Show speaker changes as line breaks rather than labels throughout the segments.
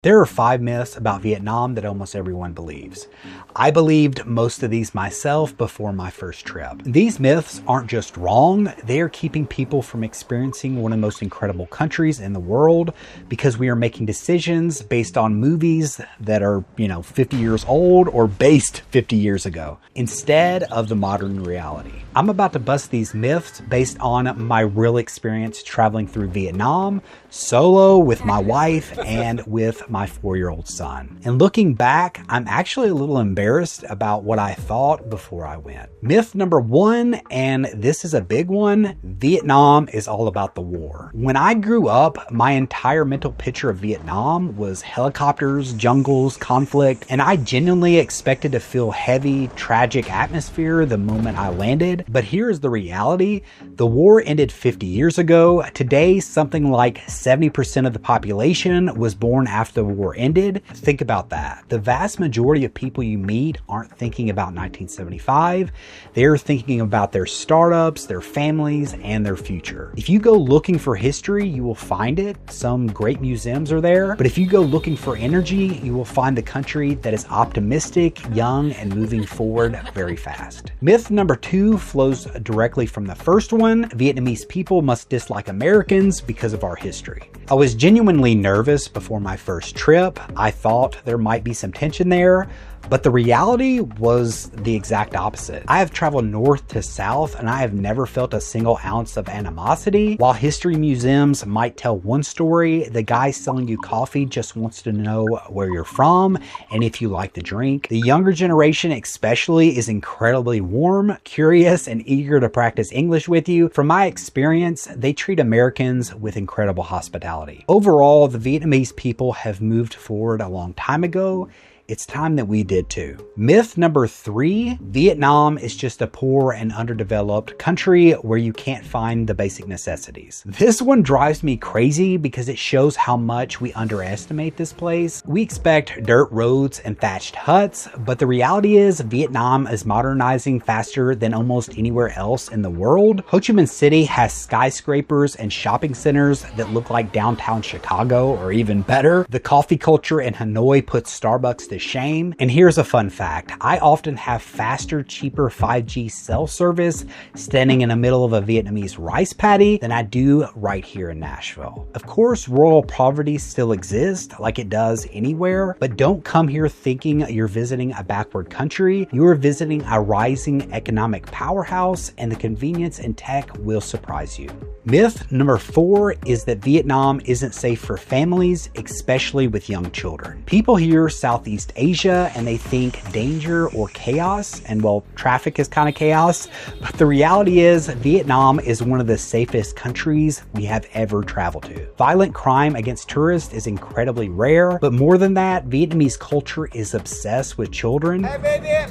There are 5 myths about Vietnam that almost everyone believes. I believed most of these myself before my first trip. These myths aren't just wrong, they are keeping people from experiencing one of the most incredible countries in the world because we are making decisions based on movies that are, 50 years old or based 50 years ago, instead of the modern reality. I'm about to bust these myths based on my real experience traveling through Vietnam, solo with my wife and with my 4-year-old son. And looking back, I'm actually a little embarrassed about what I thought before I went. Myth number 1, and this is a big one, Vietnam is all about the war. When I grew up, my entire mental picture of Vietnam was helicopters, jungles, conflict, and I genuinely expected to feel heavy, tragic atmosphere the moment I landed. But here's the reality. The war ended 50 years ago. Today, something like 70% of the population was born after the war ended. Think about that. The vast majority of people you meet aren't thinking about 1975. They're thinking about their startups, their families, and their future. If you go looking for history, you will find it. Some great museums are there. But if you go looking for energy, you will find the country that is optimistic, young, and moving forward very fast. Myth number 2 flows directly from the first one. Vietnamese people must dislike Americans because of our history. I was genuinely nervous before my first trip. I thought there might be some tension there, but the reality was the exact opposite. I have traveled north to south and I have never felt a single ounce of animosity. While history museums might tell one story, the guy selling you coffee just wants to know where you're from and if you like the drink. The younger generation especially is incredibly warm, curious, and eager to practice English with you. From my experience, they treat Americans with incredible hospitality. Overall, the Vietnamese people have moved forward a long time ago. It's time that we did too. Myth number 3, Vietnam is just a poor and underdeveloped country where you can't find the basic necessities. This one drives me crazy because it shows how much we underestimate this place. We expect dirt roads and thatched huts, but the reality is Vietnam is modernizing faster than almost anywhere else in the world. Ho Chi Minh City has skyscrapers and shopping centers that look like downtown Chicago or even better. The coffee culture in Hanoi puts Starbucks to shame. And here's a fun fact. I often have faster, cheaper 5G cell service standing in the middle of a Vietnamese rice paddy than I do right here in Nashville. Of course, rural poverty still exists like it does anywhere, but don't come here thinking you're visiting a backward country. You are visiting a rising economic powerhouse, and the convenience and tech will surprise you. Myth number 4 is that Vietnam isn't safe for families, especially with young children. People hear Southeast Asia and they think danger or chaos, and well, traffic is kind of chaos, but the reality is Vietnam is one of the safest countries we have ever traveled to. Violent crime against tourists is incredibly rare, but more than that, Vietnamese culture is obsessed with children.
Hey baby! Yeah.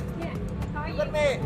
How are you? With me.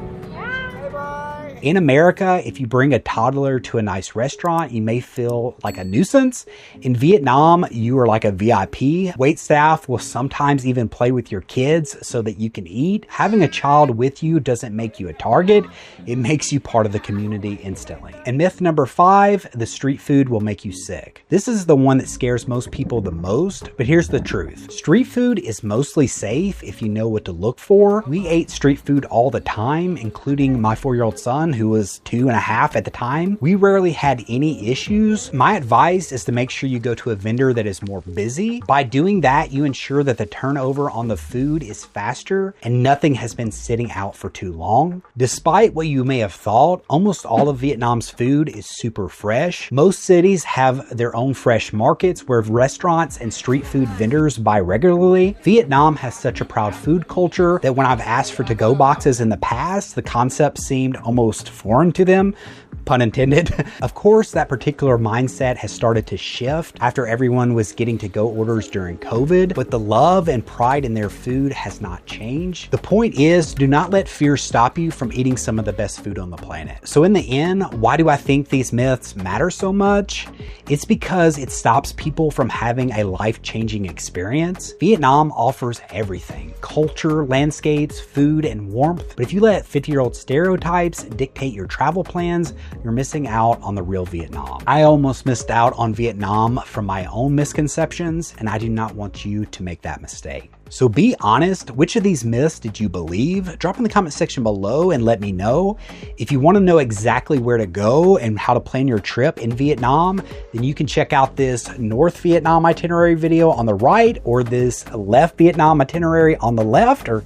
In America, if you bring a toddler to a nice restaurant, you may feel like a nuisance. In Vietnam, you are like a VIP. Wait staff will sometimes even play with your kids so that you can eat. Having a child with you doesn't make you a target. It makes you part of the community instantly. And myth number 5, the street food will make you sick. This is the one that scares most people the most, but here's the truth. Street food is mostly safe if you know what to look for. We ate street food all the time, including my 4-year-old son, who was 2.5 at the time. We rarely had any issues. My advice is to make sure you go to a vendor that is more busy. By doing that, you ensure that the turnover on the food is faster and nothing has been sitting out for too long. Despite what you may have thought, almost all of Vietnam's food is super fresh. Most cities have their own fresh markets where restaurants and street food vendors buy regularly. Vietnam has such a proud food culture that when I've asked for to-go boxes in the past, the concept seemed almost foreign to them, pun intended. Of course, that particular mindset has started to shift after everyone was getting to-go orders during COVID, but the love and pride in their food has not changed. The point is, do not let fear stop you from eating some of the best food on the planet. So in the end, why do I think these myths matter so much? It's because it stops people from having a life-changing experience. Vietnam offers everything: culture, landscapes, food, and warmth. But if you let 50-year-old stereotypes dictate your travel plans, you're missing out on the real Vietnam. I almost missed out on Vietnam from my own misconceptions, and I do not want you to make that mistake. So be honest, which of these myths did you believe? Drop in the comment section below and let me know. If you want to know exactly where to go and how to plan your trip in Vietnam, then you can check out this North Vietnam itinerary video on the right or this left Vietnam itinerary on the left, or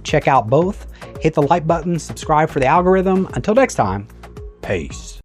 check out both. Hit the like button, subscribe for the algorithm. Until next time, peace.